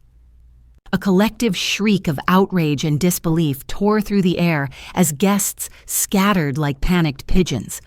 A collective shriek of outrage and disbelief tore through the air as guests scattered like panicked pigeons.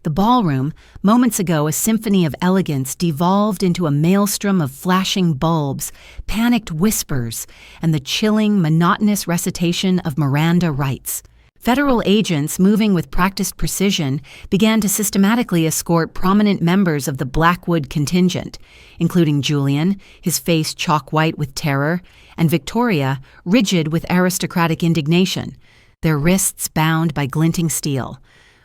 The ballroom, moments ago a symphony of elegance, devolved into a maelstrom of flashing bulbs, panicked whispers, and the chilling, monotonous recitation of Miranda rights. Federal agents, moving with practiced precision, began to systematically escort prominent members of the Blackwood contingent, including Julian, his face chalk-white with terror, and Victoria, rigid with aristocratic indignation, their wrists bound by glinting steel.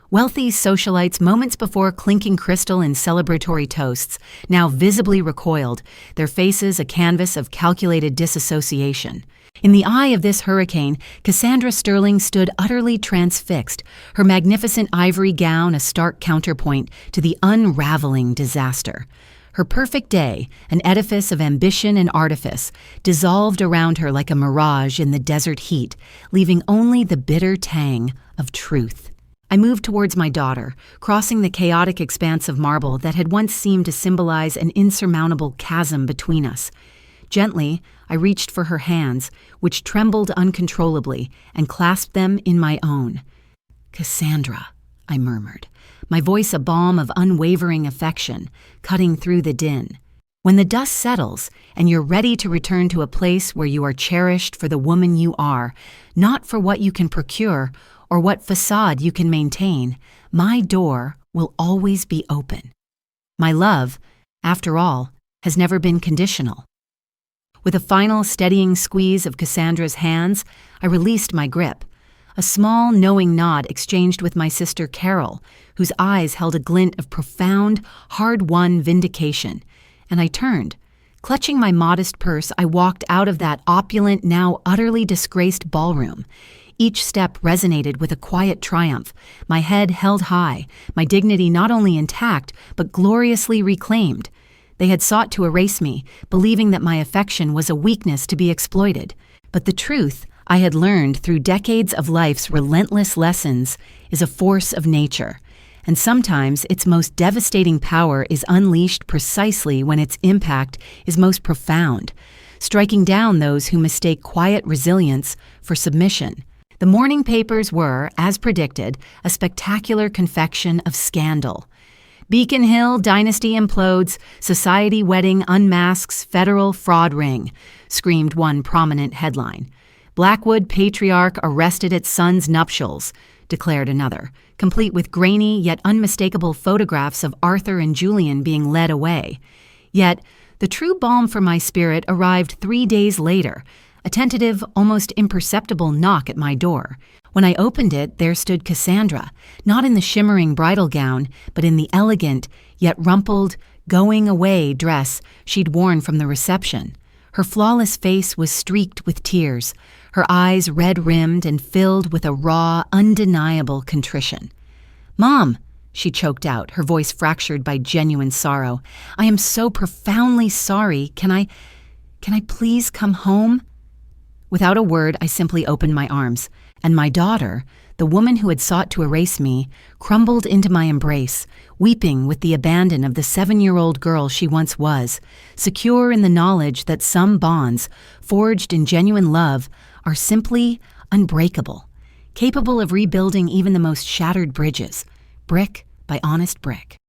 Wealthy socialites, moments before clinking crystal in celebratory toasts, now visibly recoiled, their faces a canvas of calculated disassociation. In the eye of this hurricane, Cassandra Sterling stood utterly transfixed, her magnificent ivory gown a stark counterpoint to the unraveling disaster. Her perfect day, an edifice of ambition and artifice, dissolved around her like a mirage in the desert heat, leaving only the bitter tang of truth. I moved towards my daughter, crossing the chaotic expanse of marble that had once seemed to symbolize an insurmountable chasm between us. Gently, I reached for her hands, which trembled uncontrollably, and clasped them in my own. "Cassandra," I murmured, my voice a balm of unwavering affection, cutting through the din. "When the dust settles, and you're ready to return to a place where you are cherished for the woman you are, not for what you can procure or what facade you can maintain, my door will always be open. My love," after all, has never been conditional. With a final steadying squeeze of Cassandra's hands, I released my grip. A small, knowing nod exchanged with my sister Carol, whose eyes held a glint of profound, hard-won vindication, and I turned. Clutching my modest purse, I walked out of that opulent, now utterly disgraced ballroom. Each step resonated with a quiet triumph, my head held high, my dignity not only intact, but gloriously reclaimed. They had sought to erase me, believing that my affection was a weakness to be exploited. But the truth, I had learned through decades of life's relentless lessons, is a force of nature. And sometimes its most devastating power is unleashed precisely when its impact is most profound, striking down those who mistake quiet resilience for submission. The morning papers were, as predicted, a spectacular confection of scandal. Beacon Hill dynasty implodes, society wedding unmasks federal fraud ring, screamed one prominent headline. Blackwood patriarch arrested at son's nuptials, declared another, complete with grainy yet unmistakable photographs of Arthur and Julian being led away. Yet, the true balm for my spirit arrived 3 days later, a tentative, almost imperceptible knock at my door. When I opened it, there stood Cassandra, not in the shimmering bridal gown, but in the elegant, yet rumpled, going-away dress she'd worn from the reception. Her flawless face was streaked with tears, her eyes red-rimmed and filled with a raw, undeniable contrition. "Mom," she choked out, her voice fractured by genuine sorrow, "I am so profoundly sorry. Can I please come home?" Without a word, I simply opened my arms, and my daughter, the woman who had sought to erase me, crumbled into my embrace, weeping with the abandon of the 7-year-old girl she once was, secure in the knowledge that some bonds, forged in genuine love, are simply unbreakable, capable of rebuilding even the most shattered bridges, brick by honest brick.